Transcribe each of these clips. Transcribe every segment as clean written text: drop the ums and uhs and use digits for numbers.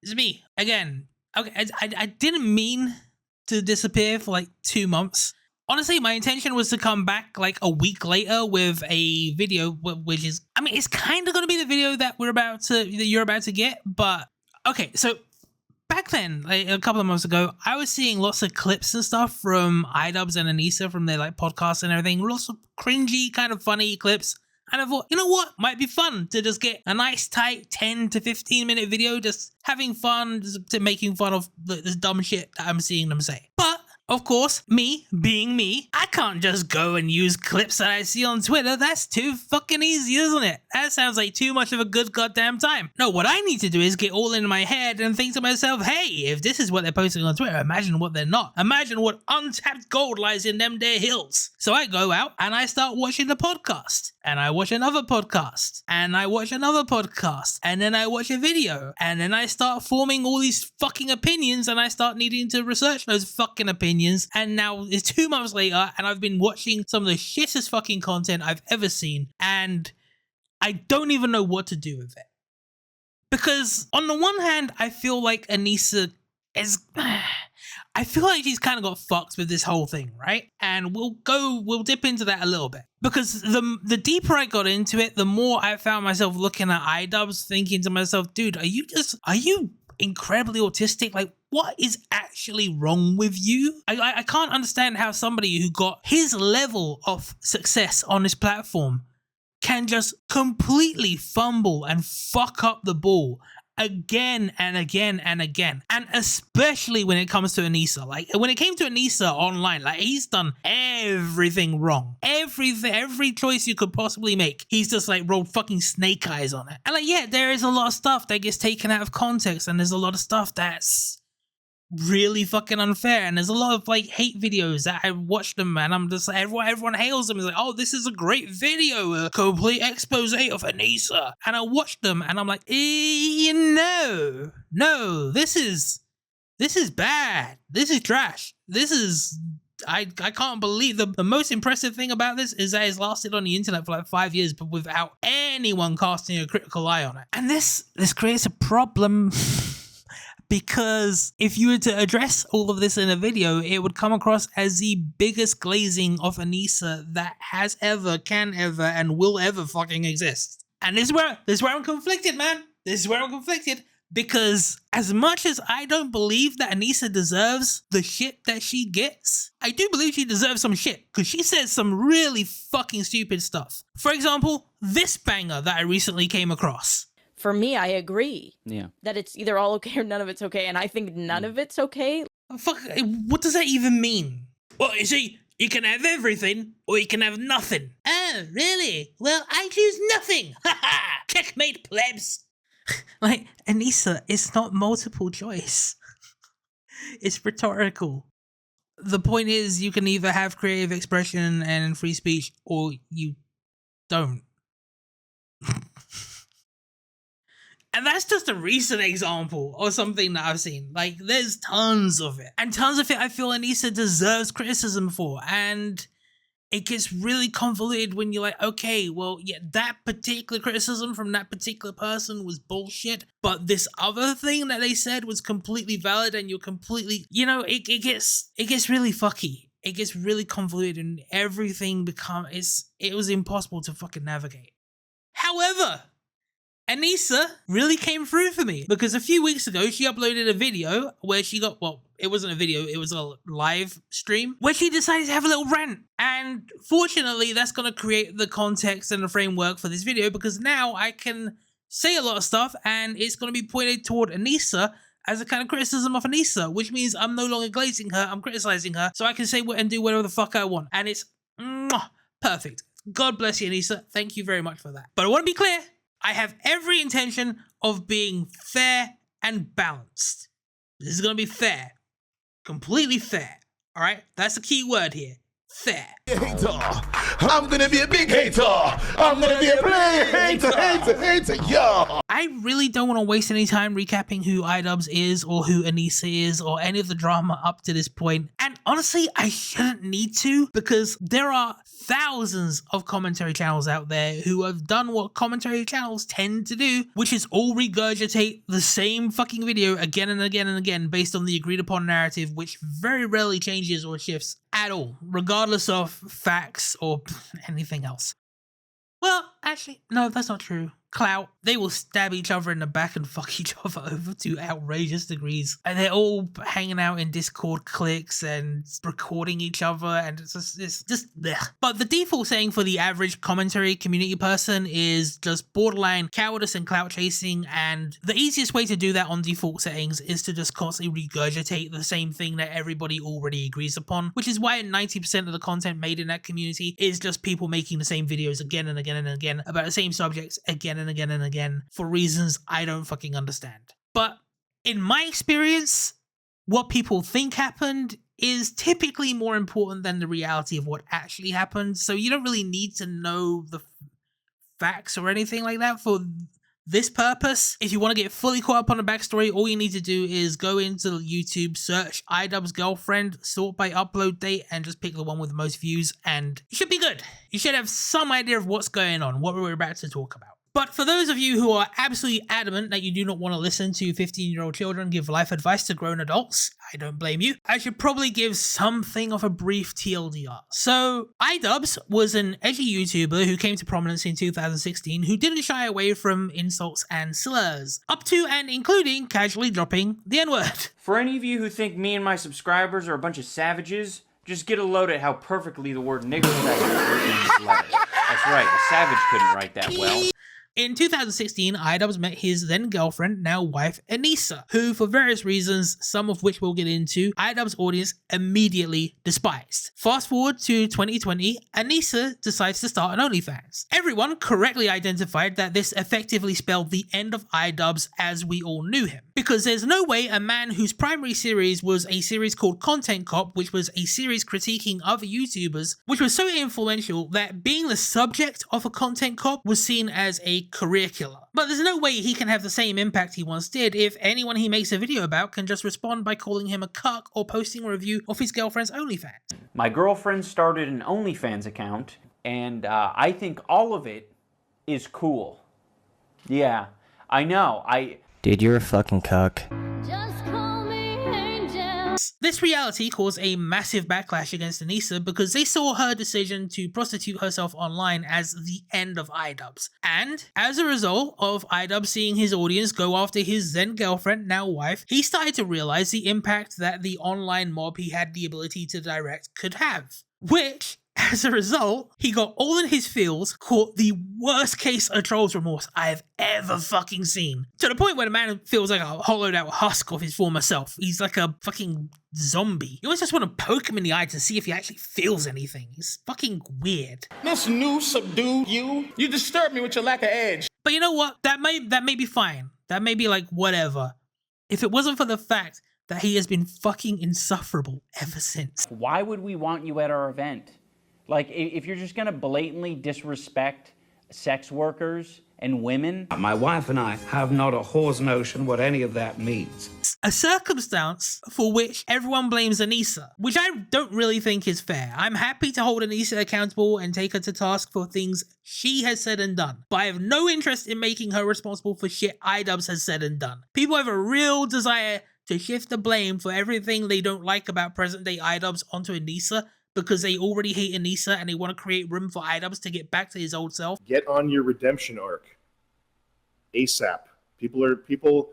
It's me again. Okay, I didn't mean to disappear for like 2 months. Honestly, my intention was to come back like a week later with a video, which is, I mean, it's kind of going to be the video that you're about to get. But okay, so back then, like a couple of months ago, I was seeing lots of clips and stuff from idubz and Anisa from their like podcasts and everything. Lots of cringy, kind of funny clips. And I thought, you know what? Might be fun to just get a nice tight 10 to 15 minute video, just having fun, just making fun of this dumb shit that I'm seeing them say. But of course, me being me, I can't just go and use clips that I see on Twitter. That's too fucking easy, isn't it? That sounds like too much of a good goddamn time. No, what I need to do is get all in my head and think to myself, hey, if this is what they're posting on Twitter, imagine what they're not. Imagine what untapped gold lies in them there hills. So I go out and I start watching the podcast. And I watch another podcast. And I watch another podcast. And then I watch a video. And then I start forming all these fucking opinions and I start needing to research those fucking opinions. And now it's 2 months later and I've been watching some of the shittest fucking content I've ever seen. And I don't even know what to do with it. Because on the one hand, I feel like Anisa is... I feel like she's kind of got fucked with this whole thing, right? And we'll dip into that a little bit. Because the deeper I got into it, the more I found myself looking at idubz, thinking to myself, dude, are you incredibly autistic? Like, what is actually wrong with you? I can't understand how somebody who got his level of success on this platform can just completely fumble and fuck up the ball again and again and again. And especially when it comes to Anisa. Like, when it came to Anisa online, like, he's done everything wrong. Every choice you could possibly make, he's just like rolled fucking snake eyes on it. And like, yeah, there is a lot of stuff that gets taken out of context, and there's a lot of stuff that's really fucking unfair, and there's a lot of like hate videos that I watch them and I'm just like, everyone hails them. It's like, oh, this is a great video, a complete expose of Anisa. And I watch them and I'm like, no, this is bad. This is trash. This is, I can't believe the most impressive thing about this is that it's lasted on the internet for like 5 years, but without anyone casting a critical eye on it. And this creates a problem. Because if you were to address all of this in a video, it would come across as the biggest glazing of Anisa that has ever, can ever, and will ever fucking exist. And this is where I'm conflicted, man. This is where I'm conflicted. Because as much as I don't believe that Anisa deserves the shit that she gets, I do believe she deserves some shit. Because she says some really fucking stupid stuff. For example, this banger that I recently came across. For me, I agree. Yeah. That it's either all okay or none of it's okay. And I think none of it's okay. Fuck, what does that even mean? Well, you see, you can have everything or you can have nothing. Oh, really? Well, I choose nothing. Ha ha! Checkmate, plebs. Like, Anisa, it's not multiple choice. It's rhetorical. The point is, you can either have creative expression and free speech or you don't. And that's just a recent example or something that I've seen. Like, there's tons of it. And tons of it I feel Anisa deserves criticism for. And it gets really convoluted when you're like, okay, well, yeah, that particular criticism from that particular person was bullshit. But this other thing that they said was completely valid, and you're completely, you know, it gets really fucky. It gets really convoluted and everything it was impossible to fucking navigate. However, Anisa really came through for me, because a few weeks ago she uploaded a video where she got, well, it wasn't a video, it was a live stream where she decided to have a little rant. And fortunately, that's going to create the context and the framework for this video, because now I can say a lot of stuff and it's going to be pointed toward Anisa as a kind of criticism of Anisa, which means I'm no longer glazing her, I'm criticizing her, so I can say what and do whatever the fuck I want. And it's perfect. God bless you, Anisa. Thank you very much for that. But I want to be clear. I have every intention of being fair and balanced. This is going to be fair. Completely fair. All right? That's the key word here. Fair. Hater. I'm going to be a big hater. I'm going to be a hater. Yeah. I really don't want to waste any time recapping who idubz is or who Anisa is or any of the drama up to this point. And honestly, I shouldn't need to, because there are thousands of commentary channels out there who have done what commentary channels tend to do, which is all regurgitate the same fucking video again and again and again based on the agreed upon narrative, which very rarely changes or shifts at all, regardless of facts or anything else. Well, actually, no, that's not true. Clout. They will stab each other in the back and fuck each other over to outrageous degrees. And they're all hanging out in Discord cliques and recording each other, and it's just blech. But the default setting for the average commentary community person is just borderline cowardice and clout chasing, and the easiest way to do that on default settings is to just constantly regurgitate the same thing that everybody already agrees upon, which is why 90% of the content made in that community is just people making the same videos again and again and again about the same subjects again and again and again for reasons I don't fucking understand. But in my experience, what people think happened is typically more important than the reality of what actually happened. So you don't really need to know the facts or anything like that for this purpose. If you want to get fully caught up on the backstory, all you need to do is go into YouTube, search idubz girlfriend, sort by upload date, and just pick the one with the most views, and you should be good. You should have some idea of what's going on, what we're about to talk about. But for those of you who are absolutely adamant that you do not want to listen to 15-year-old children give life advice to grown adults, I don't blame you. I should probably give something of a brief TLDR. So, idubz was an edgy YouTuber who came to prominence in 2016 who didn't shy away from insults and slurs, up to and including casually dropping the N-word. For any of you who think me and my subscribers are a bunch of savages, just get a load at how perfectly the word nigger is written in this letter. That's right, a savage couldn't write that well. In 2016, idubz met his then girlfriend, now wife, Anisa, who for various reasons, some of which we'll get into, idubz's audience immediately despised. Fast forward to 2020, Anisa decides to start an OnlyFans. Everyone correctly identified that this effectively spelled the end of idubz as we all knew him. Because there's no way a man whose primary series was a series called Content Cop, which was a series critiquing other YouTubers, which was so influential that being the subject of a Content Cop was seen as a career killer. But there's no way he can have the same impact he once did if anyone he makes a video about can just respond by calling him a cuck or posting a review of his girlfriend's OnlyFans. My girlfriend started an OnlyFans account, and I think all of it is cool. Yeah, I know, Dude, you're a fucking cuck. Just call me Angel. This reality caused a massive backlash against Anisa because they saw her decision to prostitute herself online as the end of idubz. And as a result of idubz seeing his audience go after his then girlfriend, now wife, he started to realize the impact that the online mob he had the ability to direct could have. Which, as a result, he got all in his feels, caught the worst case of trolls remorse I've ever fucking seen. To the point where the man feels like a hollowed out husk of his former self. He's like a fucking zombie. You always just want to poke him in the eye to see if he actually feels anything. It's fucking weird. This new subdued you disturb me with your lack of edge. But you know what? That may be fine. That may be like whatever. If it wasn't for the fact that he has been fucking insufferable ever since. why would we want you at our event? Like, if you're just gonna blatantly disrespect sex workers and women. My wife and I have not a whore's notion what any of that means. A circumstance for which everyone blames Anisa, which I don't really think is fair. I'm happy to hold Anisa accountable and take her to task for things she has said and done, but I have no interest in making her responsible for shit idubz has said and done. People have a real desire to shift the blame for everything they don't like about present day idubz onto Anisa, because they already hate Anisa and they want to create room for idubz to get back to his old self. Get on your redemption arc ASAP. People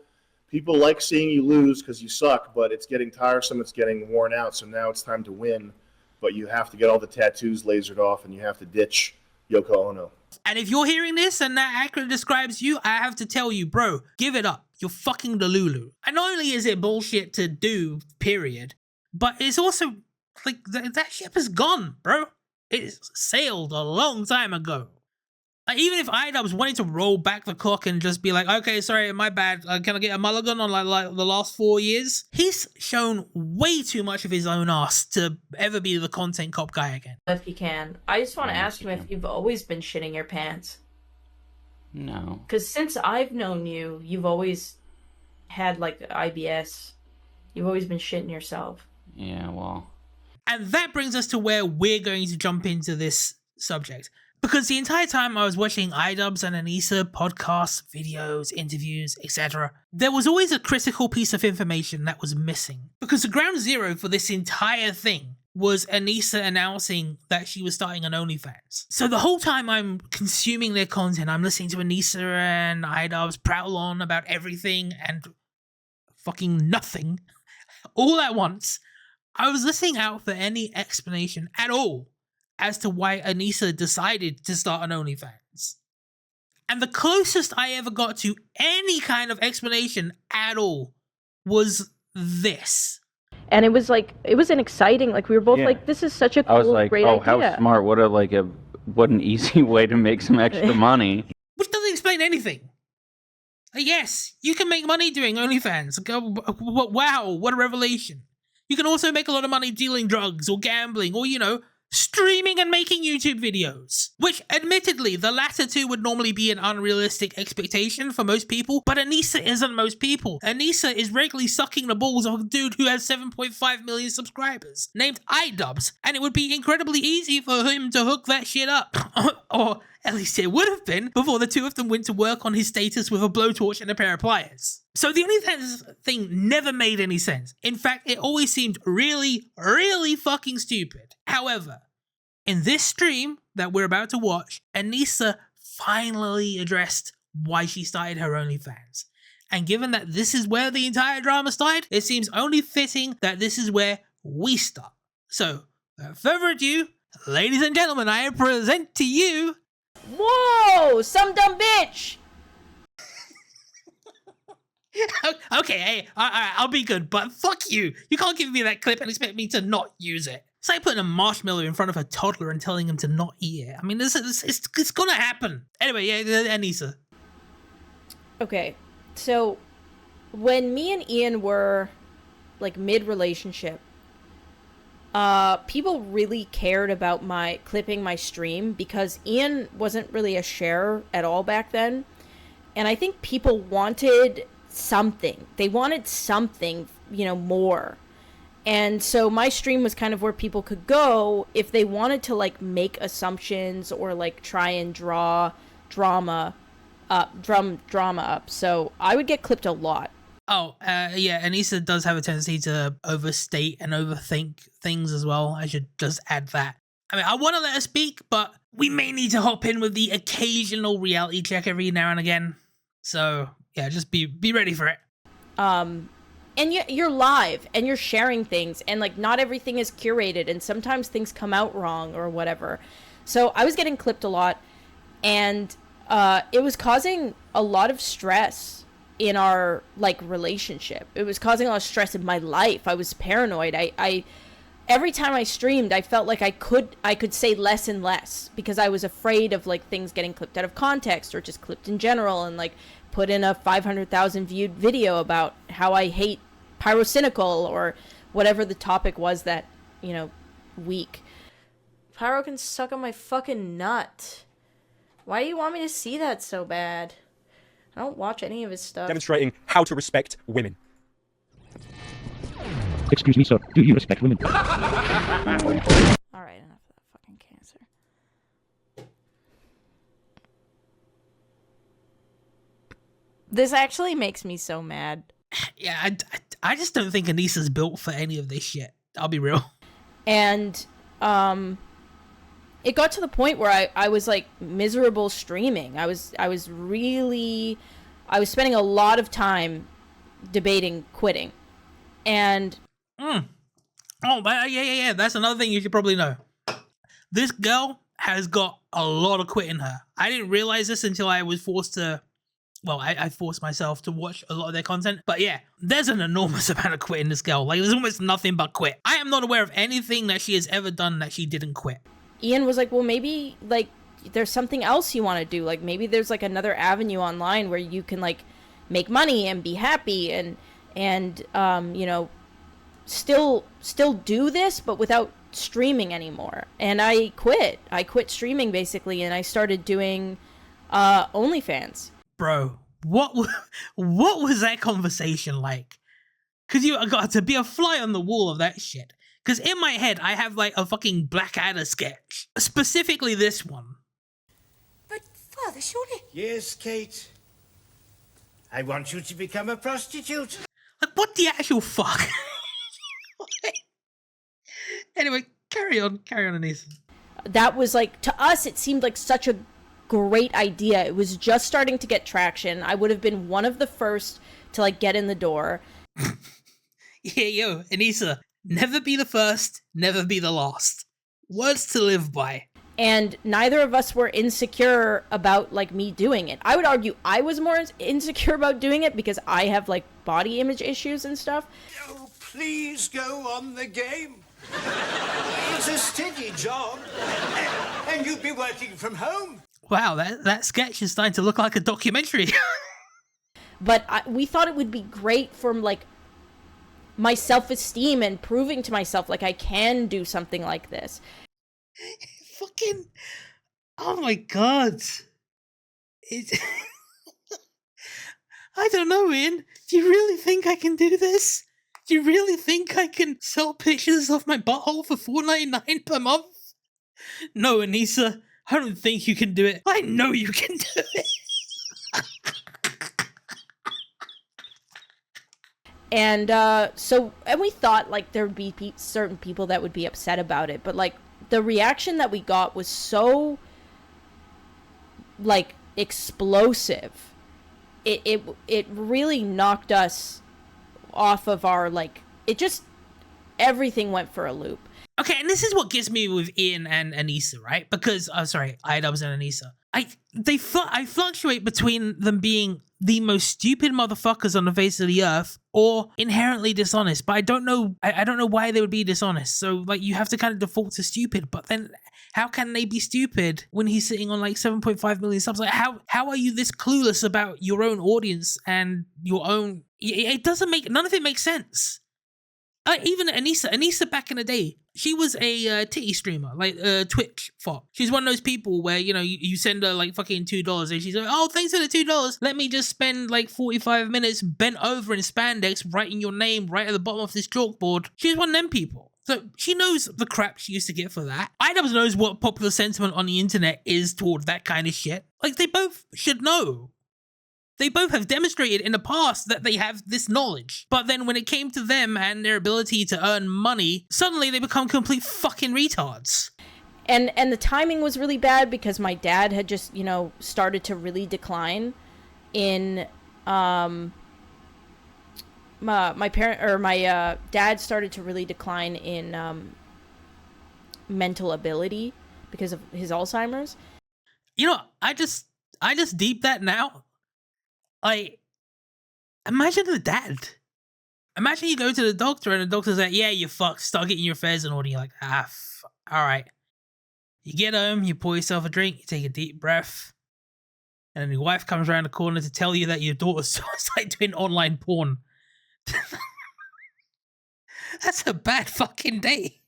like seeing you lose because you suck, but it's getting tiresome, it's getting worn out, so now it's time to win. But you have to get all the tattoos lasered off and you have to ditch Yoko Ono. And if you're hearing this and that accurately describes you, I have to tell you, bro, give it up. You're fucking Delulu. And not only is it bullshit to do, period, but it's also like that ship is gone, bro. It sailed a long time ago. Like, even if idubz wanted to roll back the clock and just be like, okay, sorry, my bad, can I get a mulligan on like the last 4 years? He's shown way too much of his own ass to ever be the content cop guy again. If you can. I just want to ask him if you've always been shitting your pants. No. Because since I've known you, you've always had like IBS. You've always been shitting yourself. Yeah, well, And that brings us to where we're going to jump into this subject. Because the entire time I was watching idubz and Anisa podcasts, videos, interviews, etc., there was always a critical piece of information that was missing. Because the ground zero for this entire thing was Anisa announcing that she was starting an OnlyFans. So the whole time I'm consuming their content, I'm listening to Anisa and idubz prattle on about everything and fucking nothing all at once. I was listening out for any explanation at all as to why Anisa decided to start an OnlyFans. And the closest I ever got to any kind of explanation at all was this. And it was an exciting, like we were both Yeah. like, this is such a cool, I was like, great oh, idea. how smart. What an easy way to make some extra money. Which doesn't explain anything. Yes, you can make money doing OnlyFans. Wow, what a revelation. You can also make a lot of money dealing drugs or gambling or, streaming and making YouTube videos. Which, admittedly, the latter two would normally be an unrealistic expectation for most people, but Anisa isn't most people. Anisa is regularly sucking the balls of a dude who has 7.5 million subscribers, named idubz, and it would be incredibly easy for him to hook that shit up. Or at least it would have been before the two of them went to work on his status with a blowtorch and a pair of pliers. So the OnlyFans thing never made any sense. In fact, it always seemed really, really fucking stupid. However, in this stream that we're about to watch, Anisa finally addressed why she started her OnlyFans. And given that this is where the entire drama started, it seems only fitting that this is where we start. So, without further ado, ladies and gentlemen, I present to you... Whoa! Some dumb bitch! Okay, hey, I'll be good, but fuck you. You can't give me that clip and expect me to not use it. It's like putting a marshmallow in front of a toddler and telling him to not eat it. I mean, it's gonna happen. Anyway, yeah, Anisa. Okay, so when me and Ian were like mid-relationship, people really cared about my clipping my stream because Ian wasn't really a sharer at all back then. And I think people wanted something. They wanted something, more. And so my stream was kind of where people could go if they wanted to like make assumptions or like try and drum drama up. So I would get clipped a lot. Oh, yeah, Anisa does have a tendency to overstate and overthink things as well. I should just add that. I mean, I want to let her speak, but we may need to hop in with the occasional reality check every now and again. So, yeah, just be ready for it. And you're live and you're sharing things and like not everything is curated and sometimes things come out wrong or whatever. So I was getting clipped a lot and it was causing a lot of stress in our like relationship. It was causing a lot of stress in my life. I was paranoid. I every time I streamed, I felt like I could say less and less because I was afraid of like things getting clipped out of context or just clipped in general and like put in a 500,000 viewed video about how I hate pyrocynical or whatever the topic was that, week. Pyro can suck on my fucking nut. Why do you want me to see that so bad? I don't watch any of his stuff. Demonstrating how to respect women. Excuse me, sir. Do you respect women? Alright, enough of that fucking cancer. This actually makes me so mad. Yeah, I just don't think Anisa's built for any of this shit. I'll be real. And it got to the point where I was like miserable streaming. I was spending a lot of time debating quitting. And Oh, but yeah. That's another thing you should probably know. This girl has got a lot of quit in her. I didn't realize this until I was forced to... Well, I forced myself to watch a lot of their content. But yeah, there's an enormous amount of quit in this girl. Like, there's almost nothing but quit. I am not aware of anything that she has ever done that she didn't quit. Ian was like, well, maybe, like, there's something else you want to do. Like, maybe there's, like, another avenue online where you can, like, make money and be happy and still do this, but without streaming anymore. And I quit. I quit streaming, basically, and I started doing OnlyFans. Bro, what was that conversation like? Because you got to be a fly on the wall of that shit. Because in my head, I have like a fucking Blackadder sketch. Specifically this one. But, Father, surely... Yes, Kate. I want you to become a prostitute. Like, what the actual fuck? Anyway, carry on, Anisa. That was like, to us, it seemed like such a great idea. It was just starting to get traction. I would have been one of the first to like get in the door. Yeah, yo, Anisa, never be the first, never be the last. Words to live by. And neither of us were insecure about like me doing it. I would argue I was more insecure about doing it because I have like body image issues and stuff. Oh, please go on the game. It's a steady job, and you'd be working from home. Wow, that sketch is starting to look like a documentary. But we thought it would be great for like my self-esteem and proving to myself like I can do something like this. Fucking, oh my god. I don't know, Ian. Do you really think I can do this? Do you really think I can sell pictures of my butthole for $4.99 per month? No, Anisa, I don't think you can do it. I know you can do it. And we thought like there would be certain people that would be upset about it, but like the reaction that we got was so like explosive. It really knocked us off of our like, it just, everything went for a loop. Okay, and this is what gets me with Ian and Anisa, right? Because, idubz and Anisa. I fluctuate between them being the most stupid motherfuckers on the face of the earth or inherently dishonest, but I don't know why they would be dishonest. So, like, you have to kind of default to stupid, but then how can they be stupid when he's sitting on like 7.5 million subs? Like, how are you this clueless about your own audience and your own? It doesn't make, none of it makes sense. Even Anisa back in the day, she was a titty streamer, like Twitch fuck. She's one of those people where, you know, you send her like fucking $2 and she's like, oh, thanks for the $2. Let me just spend like 45 minutes bent over in spandex writing your name right at the bottom of this chalkboard. She's one of them people. So she knows the crap she used to get for that. idubz knows what popular sentiment on the internet is toward that kind of shit. Like, they both should know. They both have demonstrated in the past that they have this knowledge. But then when it came to them and their ability to earn money, suddenly they become complete fucking retards. And the timing was really bad because my dad had just, you know, started to really decline in my dad started to really decline in mental ability because of his Alzheimer's. You know, I just deep that now. Like, imagine the dad. Imagine you go to the doctor and the doctor's like, yeah, you fucked, start getting your affairs in order. You're like, alright. You get home, you pour yourself a drink, you take a deep breath, and then your wife comes around the corner to tell you that your daughter's like doing online porn. That's a bad fucking day.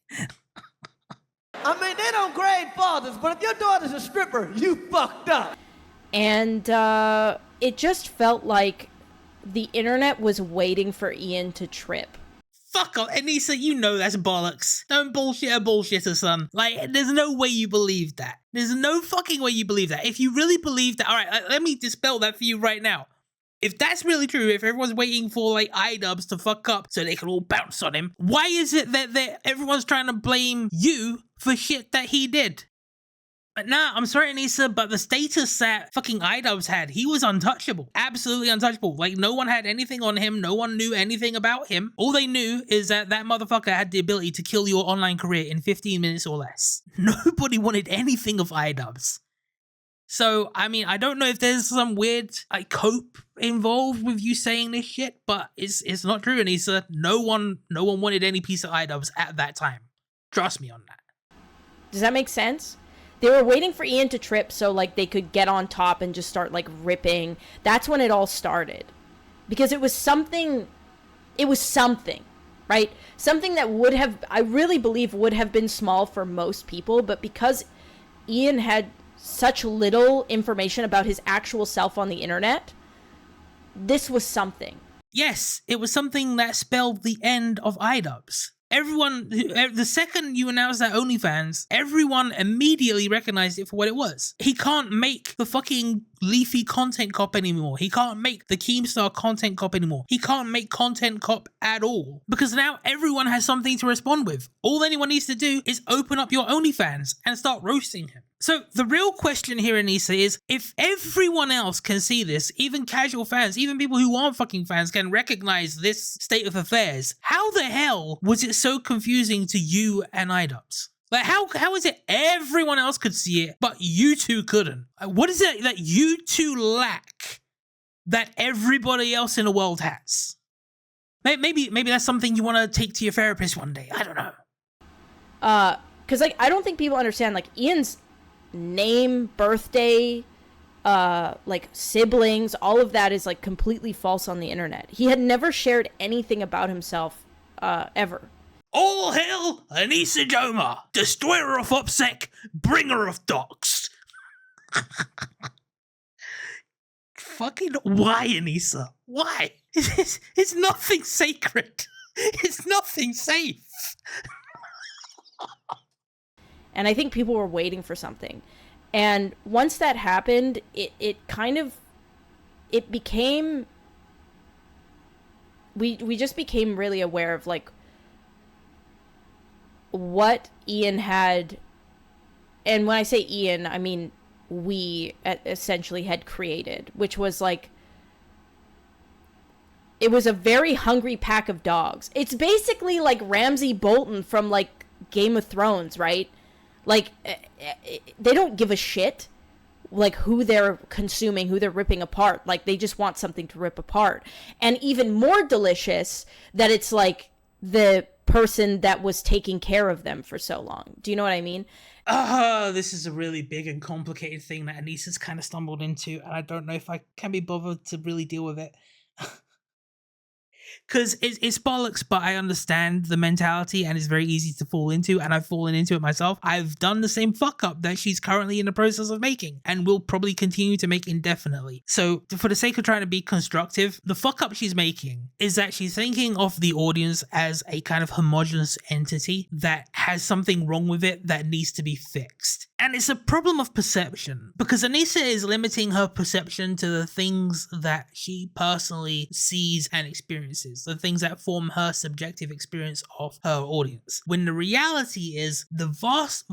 I mean, they don't grade fathers, but if your daughter's a stripper, you fucked up. And it just felt like the internet was waiting for Ian to trip. Fuck off, Anisa, you know that's bollocks. Don't bullshit a bullshitter, son. Like, there's no way you believe that. There's no fucking way you believe that. If you really believe that, alright, let me dispel that for you right now. If that's really true, if everyone's waiting for, like, idubz to fuck up so they can all bounce on him, why is it that everyone's trying to blame you for shit that he did? But nah, I'm sorry, Anisa, but the status that fucking idubz had, he was untouchable. Absolutely untouchable. Like, no one had anything on him. No one knew anything about him. All they knew is that that motherfucker had the ability to kill your online career in 15 minutes or less. Nobody wanted anything of idubz. So, I mean, I don't know if there's some weird, like, cope involved with you saying this shit, but it's not true, Anisa. No one wanted any piece of idubz at that time. Trust me on that. Does that make sense? They were waiting for Ian to trip so, like, they could get on top and just start, like, ripping. That's when it all started. Because it was something, right? Something that would have, I really believe, would have been small for most people, but because Ian had such little information about his actual self on the internet, this was something. Yes, it was something that spelled the end of idubz. everyone, the second you announced that OnlyFans, everyone immediately recognized it for what it was. He can't make the fucking Leafy content cop anymore. He can't make the Keemstar content cop anymore. He can't make content cop at all because now everyone has something to respond with. All anyone needs to do is open up your OnlyFans and start roasting him. So the real question here, Anisa, is if everyone else can see this, even casual fans, even people who aren't fucking fans can recognize this state of affairs, how the hell was it so confusing to you and idubz? Like, how is it everyone else could see it, but you two couldn't? What is it that you two lack that everybody else in the world has? Maybe that's something you want to take to your therapist one day. I don't know. Because, like, I don't think people understand, like, Ian's name, birthday, like, siblings, all of that is, like, completely false on the internet. He had never shared anything about himself, ever. All hail Anisa Joma, destroyer of OPSEC, bringer of dogs. Fucking why, Anisa? Why? It's nothing sacred. It's nothing safe. And I think people were waiting for something. And once that happened, it became, we just became really aware of, like, what Ian had, and when I say Ian, I mean we essentially had created, which was like, it was a very hungry pack of dogs. It's basically like Ramsay Bolton from, like, Game of Thrones, right? Like, they don't give a shit, like, who they're consuming, who they're ripping apart. Like, they just want something to rip apart. And even more delicious that it's, like, the person that was taking care of them for so long. Do you know what I mean? This is a really big and complicated thing that Anisa's kind of stumbled into, and I don't know if I can be bothered to really deal with it. Because it's bollocks, but I understand the mentality and it's very easy to fall into, and I've fallen into it myself. I've done the same fuck up that she's currently in the process of making and will probably continue to make indefinitely. So for the sake of trying to be constructive, the fuck up she's making is that she's thinking of the audience as a kind of homogenous entity that has something wrong with it that needs to be fixed. And it's a problem of perception, because Anisa is limiting her perception to the things that she personally sees and experiences, the things that form her subjective experience of her audience. When the reality is the vast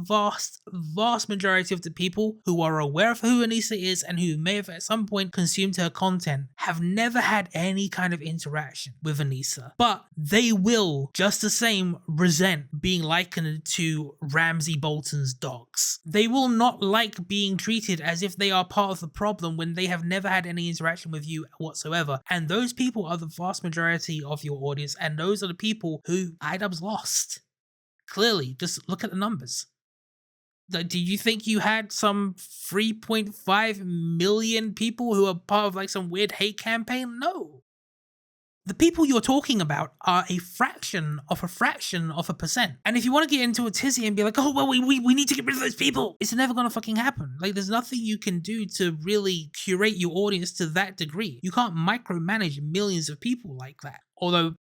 majority of the people who are aware of who Anisa is and who may have at some point consumed her content have never had any kind of interaction with Anisa. But they will just the same resent being likened to Ramsay Bolton's dogs. They will not like being treated as if they are part of the problem when they have never had any interaction with you whatsoever. And those people are the vast majority of your audience, and those are the people who idubz lost. Clearly, just look at the numbers. Do you think you had some 3.5 million people who are part of, like, some weird hate campaign? No. The people you're talking about are a fraction of a percent. And if you want to get into a tizzy and be like, oh, well, we need to get rid of those people, it's never going to fucking happen. Like, there's nothing you can do to really curate your audience to that degree. You can't micromanage millions of people like that. Although,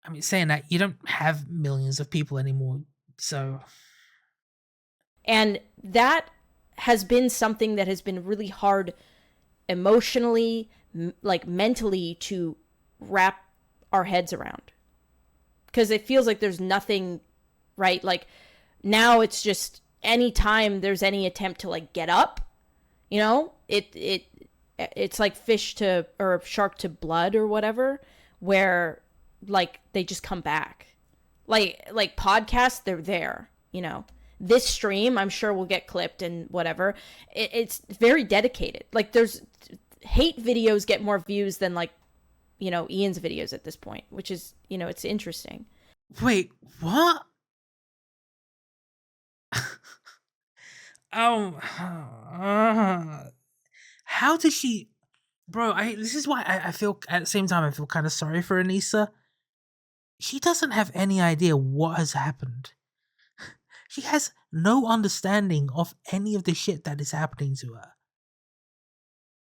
I mean, saying that, you don't have millions of people anymore, so... And that has been something that has been really hard emotionally, like, mentally to wrap our heads around, because it feels like there's nothing, right? Like, now it's just anytime there's any attempt to, like, get up, you know, it's like fish to, or shark to blood or whatever, where, like, they just come back. Like podcasts, they're there, you know. This stream, I'm sure, will get clipped and whatever. It's very dedicated. Like, there's hate videos get more views than, like, you know, Ian's videos at this point, which is, you know, it's interesting. Wait, what? How did she... Bro, this is why I feel, at the same time, I feel kind of sorry for Anisa. She doesn't have any idea what has happened. She has no understanding of any of the shit that is happening to her.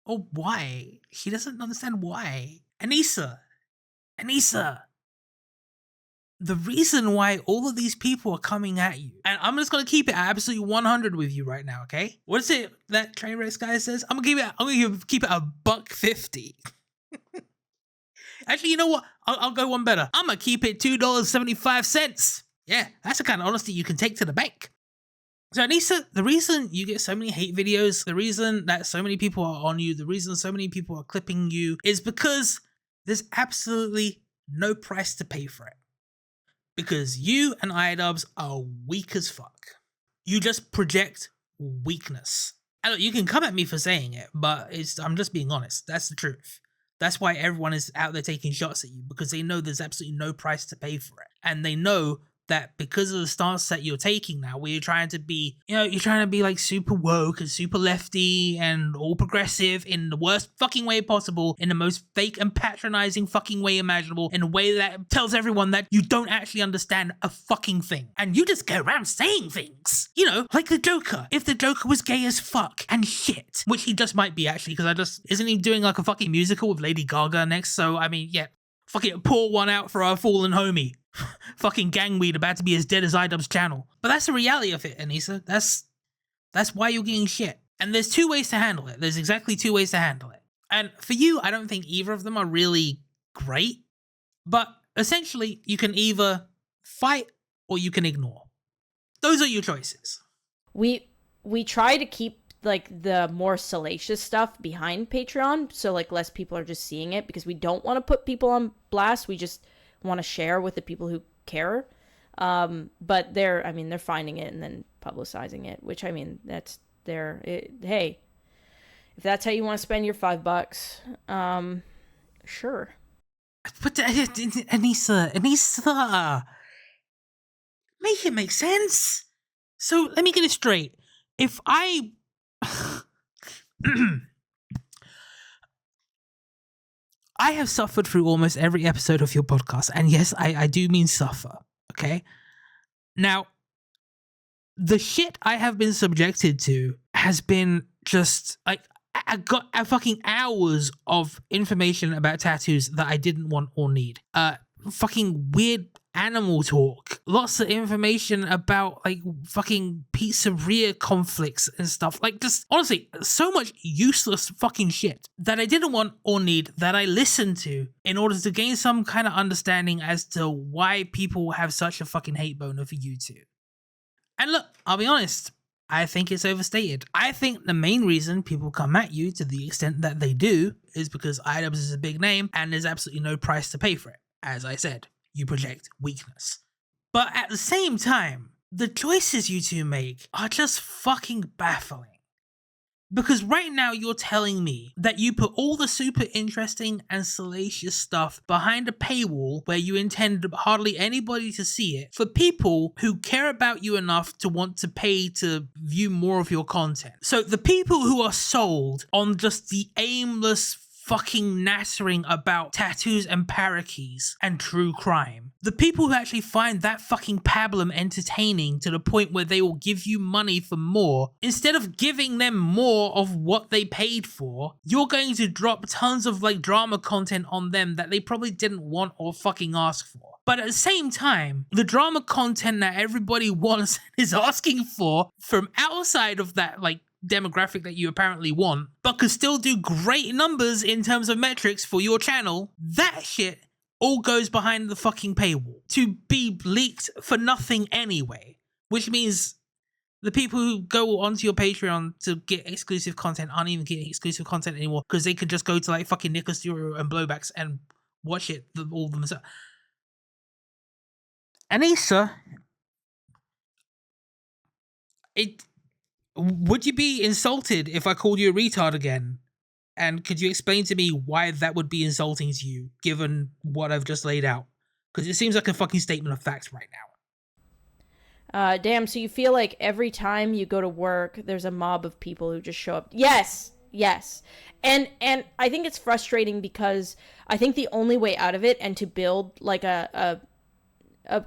Or why. She doesn't understand why. Anisa! the reason why all of these people are coming at you, and I'm just gonna keep it absolutely 100 with you right now, okay? What is it that train race guy says? I'm gonna keep it $1.50. Actually, you know what? I'll go one better. I'm gonna keep it $2.75. Yeah, that's the kind of honesty you can take to the bank. So Anisa, the reason you get so many hate videos, the reason that so many people are on you, the reason so many people are clipping you is because there's absolutely no price to pay for it. Because you and idubz are weak as fuck. You just project weakness. And look, you can come at me for saying it, but I'm just being honest. That's the truth. That's why everyone is out there taking shots at you, because they know there's absolutely no price to pay for it. And they know that because of the stance that you're taking now, where you're trying to be, you're trying to be like super woke and super lefty and all progressive in the worst fucking way possible, in the most fake and patronizing fucking way imaginable, in a way that tells everyone that you don't actually understand a fucking thing. And you just go around saying things, like the Joker. If the Joker was gay as fuck and shit, which he just might be actually, because isn't he doing like a fucking musical with Lady Gaga next? So, I mean, yeah, fucking pour one out for our fallen homie. Fucking gangweed about to be as dead as idubz channel. But that's the reality of it, Anisa. That's why you're getting shit. And there's two ways to handle it. There's exactly two ways to handle it. And for you, I don't think either of them are really great. But essentially, you can either fight or you can ignore. Those are your choices. We try to keep like the more salacious stuff behind Patreon, so like less people are just seeing it, because we don't want to put people on blast. We just want to share with the people who care. But they're finding it and then publicizing it, which, I mean, that's hey, if that's how you want to spend your $5, sure. But Anisa, make it make sense. So let me get it straight. If I I have suffered through almost every episode of your podcast, and yes, I do mean suffer, okay? Now, the shit I have been subjected to has been just, like, I got fucking hours of information about tattoos that I didn't want or need. Fucking weird animal talk. Lots of information about, like, fucking pizzeria conflicts and stuff. Like, just, honestly, so much useless fucking shit that I didn't want or need, that I listened to in order to gain some kind of understanding as to why people have such a fucking hate boner for you two. And look, I'll be honest, I think it's overstated. I think the main reason people come at you to the extent that they do is because idubz is a big name and there's absolutely no price to pay for it. As I said, you project weakness. But at the same time, the choices you two make are just fucking baffling. Because right now you're telling me that you put all the super interesting and salacious stuff behind a paywall where you intend hardly anybody to see it, for people who care about you enough to want to pay to view more of your content. So the people who are sold on just the aimless fucking nattering about tattoos and parakeets and true crime, the people who actually find that fucking pablum entertaining to the point where they will give you money for more, instead of giving them more of what they paid for, you're going to drop tons of like drama content on them that they probably didn't want or fucking ask for. But at the same time, the drama content that everybody wants is asking for from outside of that like demographic that you apparently want, but could still do great numbers in terms of metrics for your channel, that shit all goes behind the fucking paywall to be leaked for nothing anyway. Which means the people who go onto your Patreon to get exclusive content aren't even getting exclusive content anymore, because they could just go to like fucking Nicholas Studio and Blowbacks and watch it all themselves. Anisa, would you be insulted if I called you a retard again? And could you explain to me why that would be insulting to you, given what I've just laid out? Because it seems like a fucking statement of facts right now. Damn, so you feel like every time you go to work, there's a mob of people who just show up. Yes. And I think it's frustrating, because I think the only way out of it, and to build like a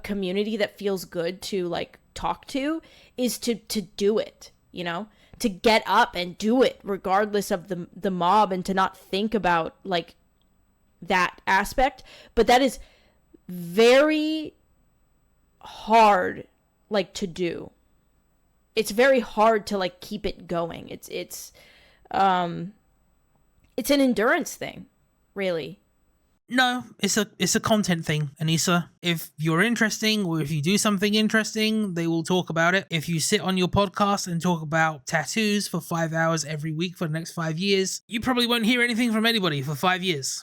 community that feels good to like talk to, is to do it. You know, to get up and do it regardless of the mob, and to not think about like that aspect. But that is very hard, like, to do. It's very hard to, like, keep it going. It's an endurance thing, really. No, it's a content thing, Anisa. If you're interesting or if you do something interesting, they will talk about it. If you sit on your podcast and talk about tattoos for 5 hours every week for the next 5 years, you probably won't hear anything from anybody for 5 years.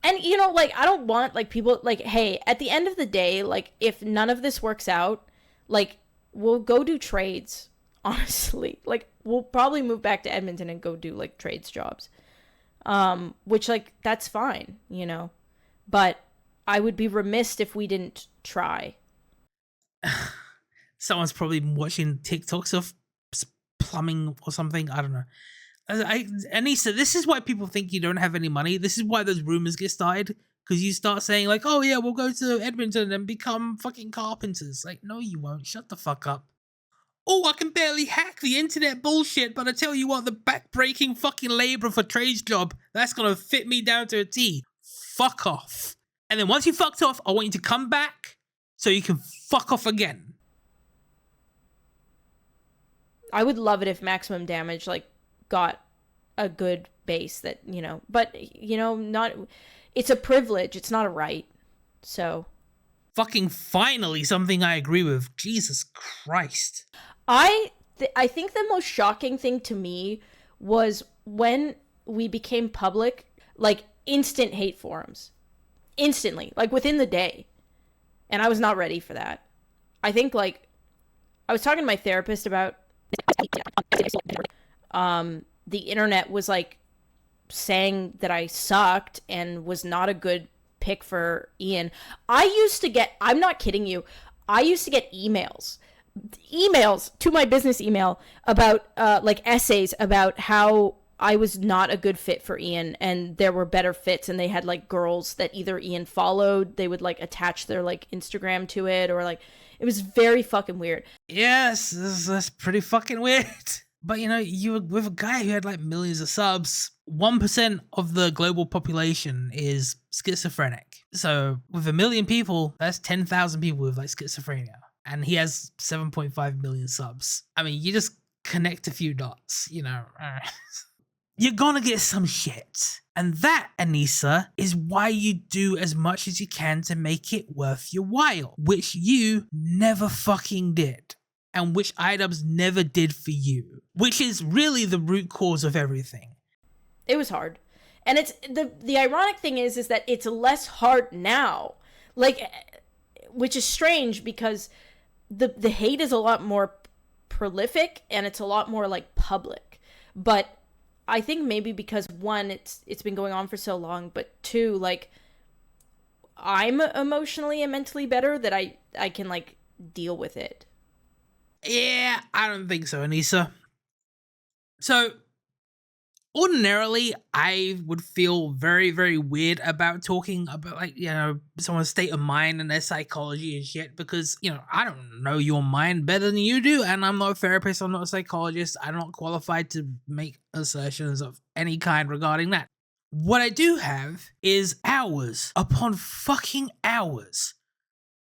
And, you know, like, I don't want, like, people, like, hey, at the end of the day, like, if none of this works out, like, we'll go do trades, honestly. Like, we'll probably move back to Edmonton and go do, like, trades jobs. Which, like, that's fine, you know? But I would be remiss if we didn't try. Someone's probably watching TikToks of plumbing or something. I don't know. Anisa, this is why people think you don't have any money. This is why those rumors get started. Because you start saying, like, oh yeah, we'll go to Edmonton and become fucking carpenters. Like, no, you won't. Shut the fuck up. Oh, I can barely hack the internet bullshit, but I tell you what, the back-breaking fucking labor for trades job, that's gonna fit me down to a T. Fuck off. And then once you fucked off, I want you to come back so you can fuck off again. I would love it if Maximum Damage, like, got a good base that, you know, but, you know, not, it's a privilege, it's not a right, so. Fucking finally something I agree with. Jesus Christ. I think the most shocking thing to me was when we became public, like, instant hate forums. Instantly, like, within the day. And I was not ready for that. I think, like, I was talking to my therapist about the internet was, like, saying that I sucked and was not a good pick for Ian. I used to get, I'm not kidding you, I used to get emails to my business email about like essays about how I was not a good fit for Ian and there were better fits, and they had, like, girls that either Ian followed, they would, like, attach their, like, Instagram to it, or, like, it was very fucking weird. Yes, that's pretty fucking weird. But, you know, you were with a guy who had, like, millions of subs. 1% of the global population is schizophrenic. So with 1 million people, that's 10,000 people with, like, schizophrenia. And he has 7.5 million subs. I mean, you just connect a few dots, you know. You're gonna get some shit. And that, Anisa, is why you do as much as you can to make it worth your while, which you never fucking did. And which idubz never did for you, which is really the root cause of everything. It was hard. And it's the ironic thing is that it's less hard now. Like, which is strange because the hate is a lot more prolific and it's a lot more, like, public. But I think maybe because, one, it's been going on for so long, but two, like, I'm emotionally and mentally better that I can, like, deal with it. Yeah, I don't think so, Anisa. So, ordinarily, I would feel very, very weird about talking about, like, you know, someone's state of mind and their psychology and shit, because, you know, I don't know your mind better than you do, and I'm not a therapist, I'm not a psychologist, I'm not qualified to make assertions of any kind regarding that. What I do have is hours upon fucking hours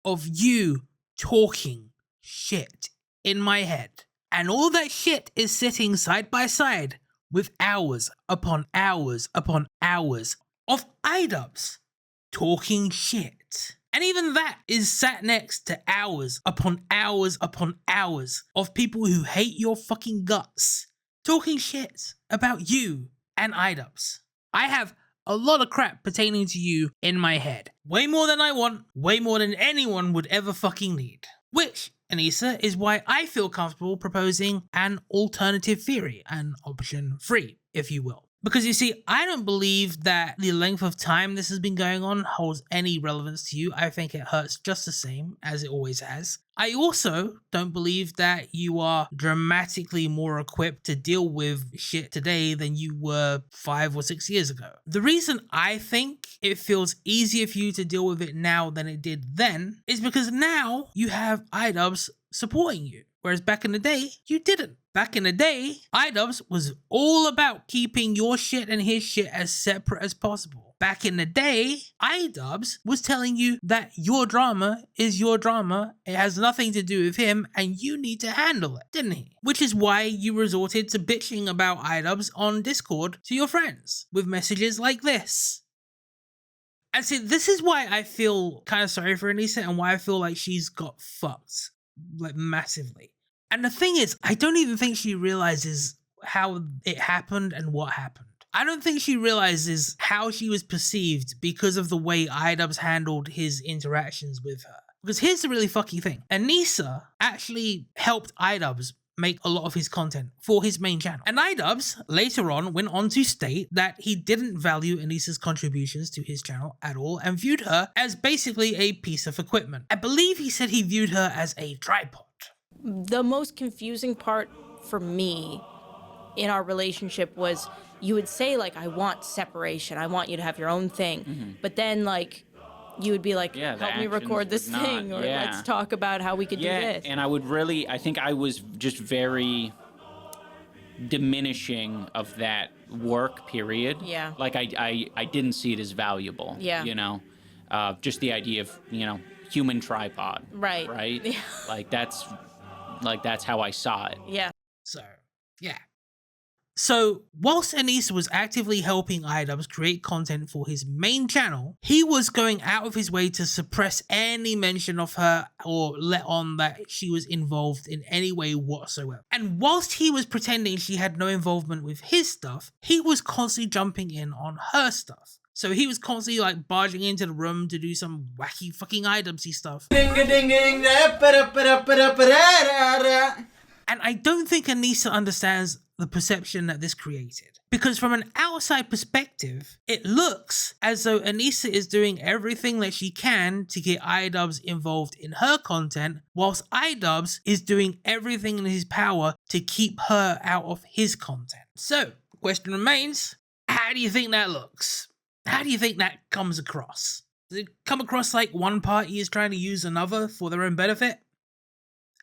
of you talking shit in my head. And all that shit is sitting side by side with hours upon hours upon hours of idubz talking shit. And even that is sat next to hours upon hours upon hours of people who hate your fucking guts talking shit about you and idubz. I have a lot of crap pertaining to you in my head. Way more than I want, way more than anyone would ever fucking need. Which, Anisa, is why I feel comfortable proposing an alternative theory, an option 3, if you will. Because you see, I don't believe that the length of time this has been going on holds any relevance to you. I think it hurts just the same as it always has. I also don't believe that you are dramatically more equipped to deal with shit today than you were 5 or 6 years ago. The reason I think it feels easier for you to deal with it now than it did then is because now you have idubz supporting you. Whereas back in the day, you didn't. Back in the day, idubz was all about keeping your shit and his shit as separate as possible. Back in the day, idubz was telling you that your drama is your drama, it has nothing to do with him, and you need to handle it, didn't he? Which is why you resorted to bitching about idubz on Discord to your friends, with messages like this. And see, this is why I feel kind of sorry for Anisa and why I feel like she's got fucked, like massively. And the thing is, I don't even think she realizes how it happened and what happened. I don't think she realizes how she was perceived because of the way idubz handled his interactions with her. Because here's the really fucking thing. Anisa actually helped idubz make a lot of his content for his main channel. And idubz later on went on to state that he didn't value Anisa's contributions to his channel at all and viewed her as basically a piece of equipment. I believe he said he viewed her as a tripod. The most confusing part for me in our relationship was you would say, like, I want separation. I want you to have your own thing. But then, like, you would be like, help me record this thing, or let's talk about how we could do this. And I think I was just very diminishing of that work period. Yeah. Like, I didn't see it as valuable. Yeah. You know? Just the idea of, you know, human tripod. Right. Right? Yeah. That's how I saw it. Yeah. So, yeah. So, whilst Anisa was actively helping idubz create content for his main channel, he was going out of his way to suppress any mention of her or let on that she was involved in any way whatsoever. And whilst he was pretending she had no involvement with his stuff, he was constantly jumping in on her stuff. So he was constantly like barging into the room to do some wacky fucking idubzy stuff. And I don't think Anisa understands the perception that this created. Because from an outside perspective, it looks as though Anisa is doing everything that she can to get idubz involved in her content, whilst idubz is doing everything in his power to keep her out of his content. So, the question remains, how do you think that looks? How do you think that comes across? Does it come across like one party is trying to use another for their own benefit?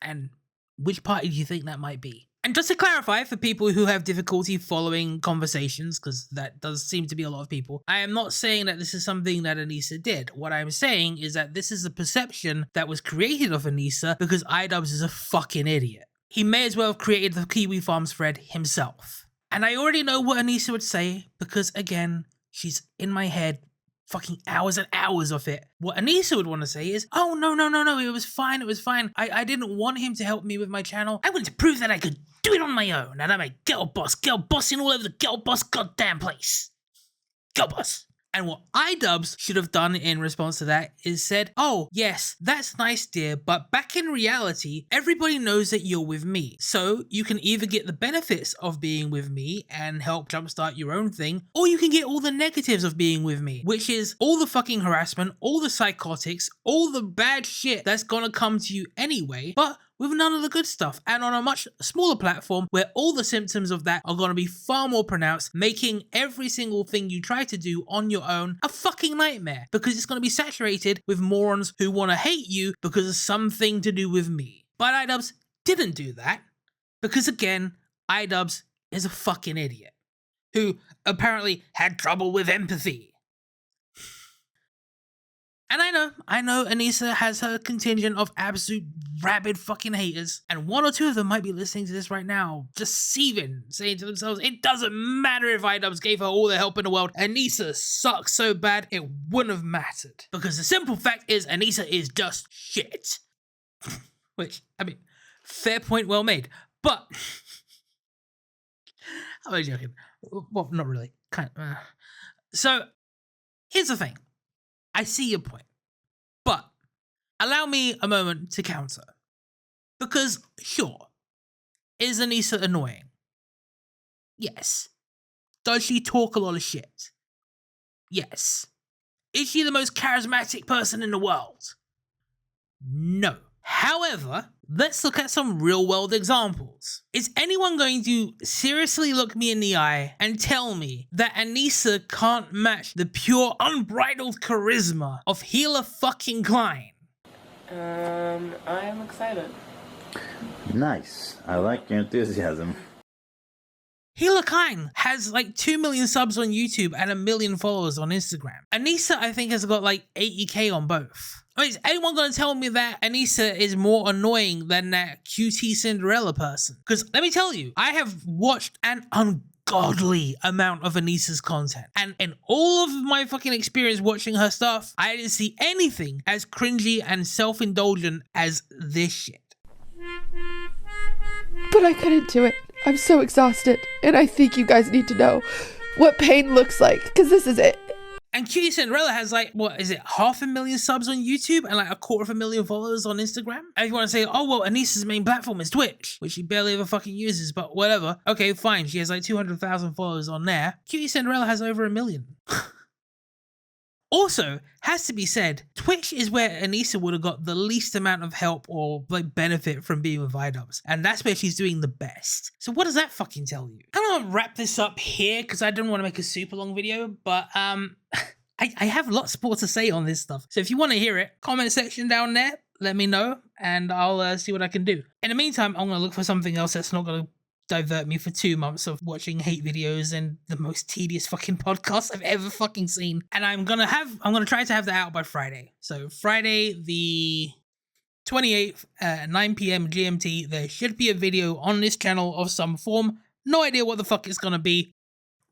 And which party do you think that might be? And just to clarify for people who have difficulty following conversations, because that does seem to be a lot of people, I am not saying that this is something that Anisa did. What I'm saying is that this is a perception that was created of Anisa because idubz is a fucking idiot. He may as well have created the Kiwi Farms thread himself. And I already know what Anisa would say because, again, she's in my head fucking hours and hours of it. What Anisa would want to say is, oh, no, it was fine, I didn't want him to help me with my channel. I wanted to prove that I could do it on my own, and I'm a girl bossing all over the girl boss goddamn place. Girl boss. And what idubz should have done in response to that is said, oh, yes, that's nice, dear, but back in reality, everybody knows that you're with me. So you can either get the benefits of being with me and help jumpstart your own thing, or you can get all the negatives of being with me, which is all the fucking harassment, all the psychotics, all the bad shit that's gonna come to you anyway, but with none of the good stuff, and on a much smaller platform where all the symptoms of that are going to be far more pronounced, making every single thing you try to do on your own a fucking nightmare, because it's going to be saturated with morons who want to hate you because of something to do with me. But idubz didn't do that, because again, idubz is a fucking idiot, who apparently had trouble with empathy. And I know Anisa has her contingent of absolute rabid fucking haters, and one or two of them might be listening to this right now, just seething, saying to themselves, it doesn't matter if idubz gave her all the help in the world, Anisa sucks so bad it wouldn't have mattered. Because the simple fact is, Anisa is just shit. Which, I mean, fair point, well made. But, I'm only joking. Well, not really. Kind of. So, here's the thing. I see your point, but allow me a moment to counter. Because, sure, is Anisa annoying? Yes. Does she talk a lot of shit? Yes. Is she the most charismatic person in the world? No. However, let's look at some real-world examples. Is anyone going to seriously look me in the eye and tell me that Anisa can't match the pure, unbridled charisma of Healer fucking Klein? I am excited. Nice. I like your enthusiasm. Hila Kine has like 2 million subs on YouTube and 1 million followers on Instagram. Anisa, I think, has got like 80k on both. I mean, is anyone going to tell me that Anisa is more annoying than that QT Cinderella person? Because let me tell you, I have watched an ungodly amount of Anisa's content. And in all of my fucking experience watching her stuff, I didn't see anything as cringy and self-indulgent as this shit. But I couldn't do it. I'm so exhausted, and I think you guys need to know what pain looks like, because this is it. And Cutie Cinderella has like, what is it, 500,000 subs on YouTube and like 250,000 followers on Instagram? And if you want to say, oh, well, Anisa's main platform is Twitch, which she barely ever fucking uses, but whatever. Okay, fine, she has like 200,000 followers on there. Cutie Cinderella has over 1 million. Also, has to be said, Twitch is where Anisa would have got the least amount of help or like benefit from being with idubz, and that's where she's doing the best. So what does that fucking tell you? I'm gonna wrap this up here because I didn't want to make a super long video, but I have lots more to say on this stuff. So if you want to hear it, comment section down there, let me know, and I'll see what I can do. In the meantime, I'm gonna look for something else that's not gonna divert me for 2 months of watching hate videos and the most tedious fucking podcast I've ever fucking seen. And I'm gonna try to have that out by Friday. So Friday the 28th at 9 p.m. GMT, there should be a video on this channel of some form. No idea what the fuck it's gonna be.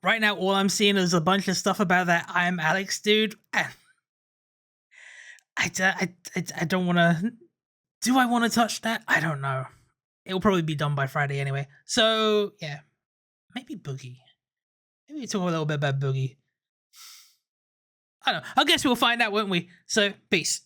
Right now, all I'm seeing is a bunch of stuff about that I'm Alex dude. And I don't wanna, do I wanna touch that? I don't know. It'll probably be done by Friday anyway. So, yeah. Maybe Boogie. Maybe we talk a little bit about Boogie. I don't know. I guess we'll find out, won't we? So, peace.